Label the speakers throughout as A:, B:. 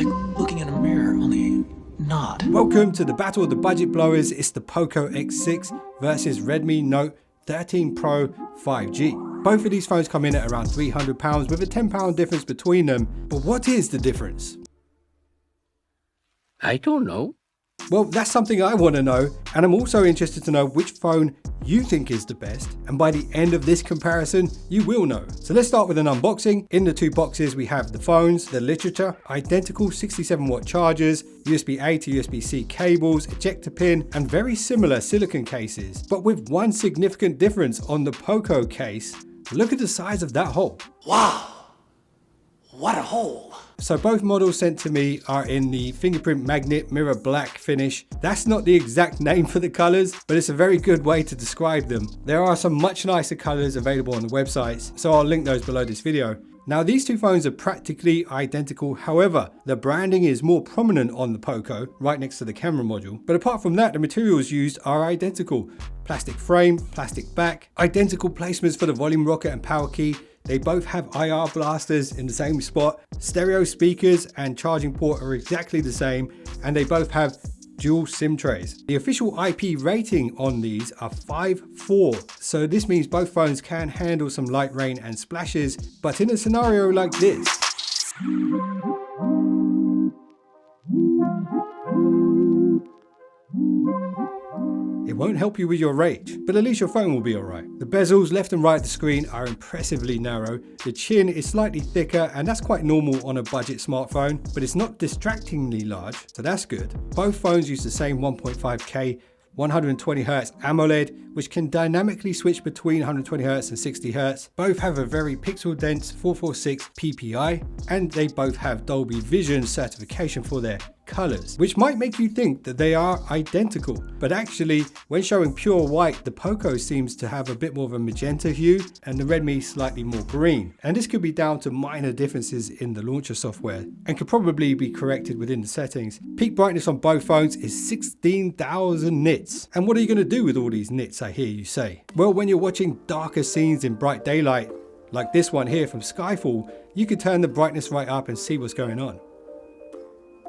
A: like looking in a mirror, only not.
B: Welcome to the battle of the budget blowers. It's the Poco X6 versus Redmi Note 13 Pro 5G. Both of these phones come in at around £300 with a £10 difference between them. But what is the difference?
C: I don't know.
B: Well, that's something I want to know, and I'm also interested to know which phone you think is the best, and by the end of this comparison, you will know. So let's start with an unboxing. In the two boxes, we have the phones, the literature, identical 67-watt chargers, USB-A to USB-C cables, ejector pin, and very similar silicone cases, but with one significant difference on the Poco case. Look at the size of that hole.
A: Wow, what a hole.
B: So both models sent to me are in the fingerprint magnet mirror black finish. That's not the exact name for the colors, but it's a very good way to describe them. There are some much nicer colors available on the websites, so I'll link those below this video. Now these two phones are practically identical, however, the branding is more prominent on the Poco, right next to the camera module. But apart from that, the materials used are identical. Plastic frame, plastic back, identical placements for the volume rocker and power key. They both have IR blasters in the same spot. Stereo speakers and charging port are exactly the same, and they both have dual SIM trays. The official IP rating on these are 5.4, so this means both phones can handle some light rain and splashes, but in a scenario like this, it won't help you with your rage, but at least your phone will be alright. The bezels left and right of the screen are impressively narrow. The chin is slightly thicker, and that's quite normal on a budget smartphone, but it's not distractingly large, so that's good. Both phones use the same 1.5K 120Hz AMOLED, which can dynamically switch between 120Hz and 60Hz. Both have a very pixel dense 446 PPI, and they both have Dolby Vision certification for their colors, which might make you think that they are identical, but actually when showing pure white, the Poco seems to have a bit more of a magenta hue and the Redmi slightly more green, and this could be down to minor differences in the launcher software and could probably be corrected within the settings. Peak brightness on both phones is 16,000 nits, and what are you going to do with all these nits, I hear you say? Well, when you're watching darker scenes in bright daylight like this one here from Skyfall, you can turn the brightness right up and see what's going on.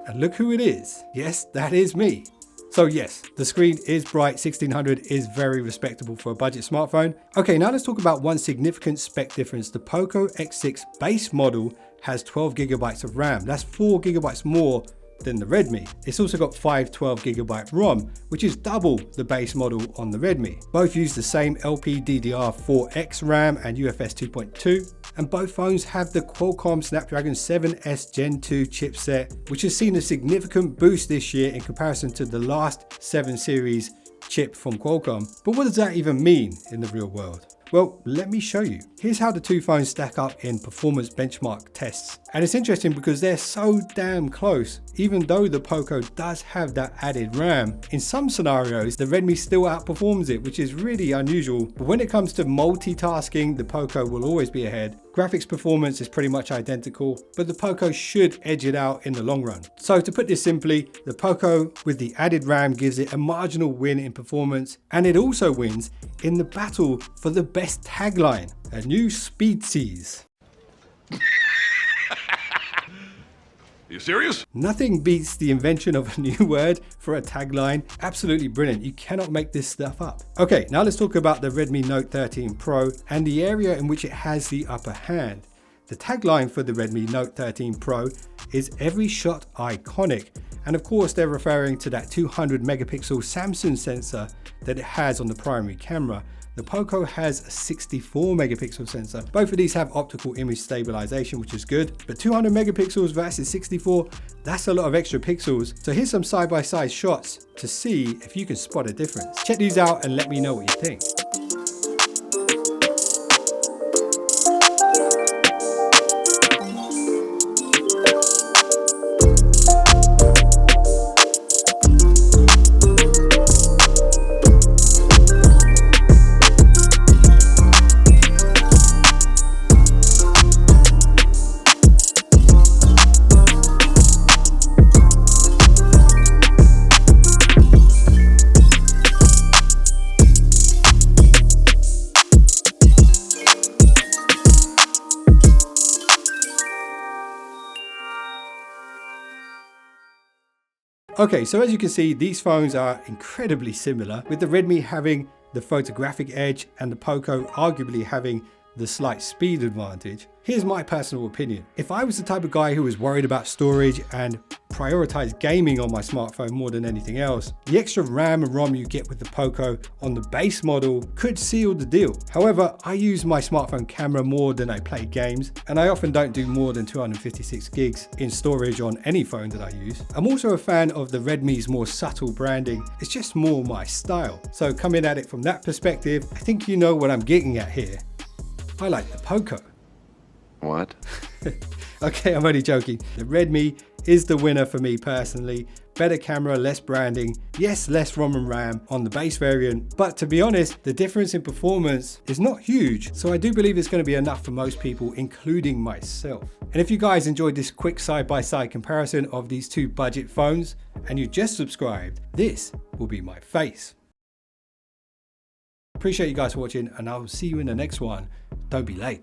B: And look who it is. Yes, that is me. So yes, the screen is bright. 1600 is very respectable for a budget smartphone. Okay, now let's talk about one significant spec difference. The Poco X6 base model has 12GB of RAM. That's 4GB more than the Redmi. It's also got 512GB ROM, which is double the base model on the Redmi. Both use the same LPDDR4X RAM and UFS 2.2, and both phones have the Qualcomm Snapdragon 7S Gen 2 chipset, which has seen a significant boost this year in comparison to the last 7 series chip from Qualcomm. But what does that even mean in the real world? Well, let me show you. Here's how the two phones stack up in performance benchmark tests. And it's interesting because they're so damn close. Even though the Poco does have that added RAM, in some scenarios, the Redmi still outperforms it, which is really unusual. But when it comes to multitasking, the Poco will always be ahead. Graphics performance is pretty much identical, but the Poco should edge it out in the long run. So to put this simply, the Poco with the added RAM gives it a marginal win in performance, and it also wins in the battle for the best tagline, a new species.
D: You serious?
B: Nothing beats the invention of a new word for a tagline. Absolutely brilliant. You cannot make this stuff up. Okay, now let's talk about the Redmi Note 13 Pro and the area in which it has the upper hand. The tagline for the Redmi Note 13 Pro is "Every shot iconic." And of course, they're referring to that 200 megapixel Samsung sensor that it has on the primary camera. The Poco has a 64 megapixel sensor. Both of these have optical image stabilization, which is good, but 200 megapixels versus 64, that's a lot of extra pixels. So here's some side-by-side shots to see if you can spot a difference. Check these out and let me know what you think. Okay, so as you can see, these phones are incredibly similar, with the Redmi having the photographic edge and the Poco arguably having the slight speed advantage. Here's my personal opinion. If I was the type of guy who was worried about storage and prioritized gaming on my smartphone more than anything else, the extra RAM and ROM you get with the Poco on the base model could seal the deal. However, I use my smartphone camera more than I play games, and I often don't do more than 256 gigs in storage on any phone that I use. I'm also a fan of the Redmi's more subtle branding. It's just more my style. So coming at it from that perspective, I think you know what I'm getting at here. I like the Poco.
C: What?
B: Okay, I'm only joking. The Redmi is the winner for me personally. Better camera, less branding, yes, less ROM and RAM on the base variant, but to be honest, the difference in performance is not huge, so I do believe it's going to be enough for most people, including myself. And if you guys enjoyed this quick side-by-side comparison of these two budget phones, and you just subscribed, this will be my face. Appreciate you guys for watching, and I'll see you in the next one. Don't be late.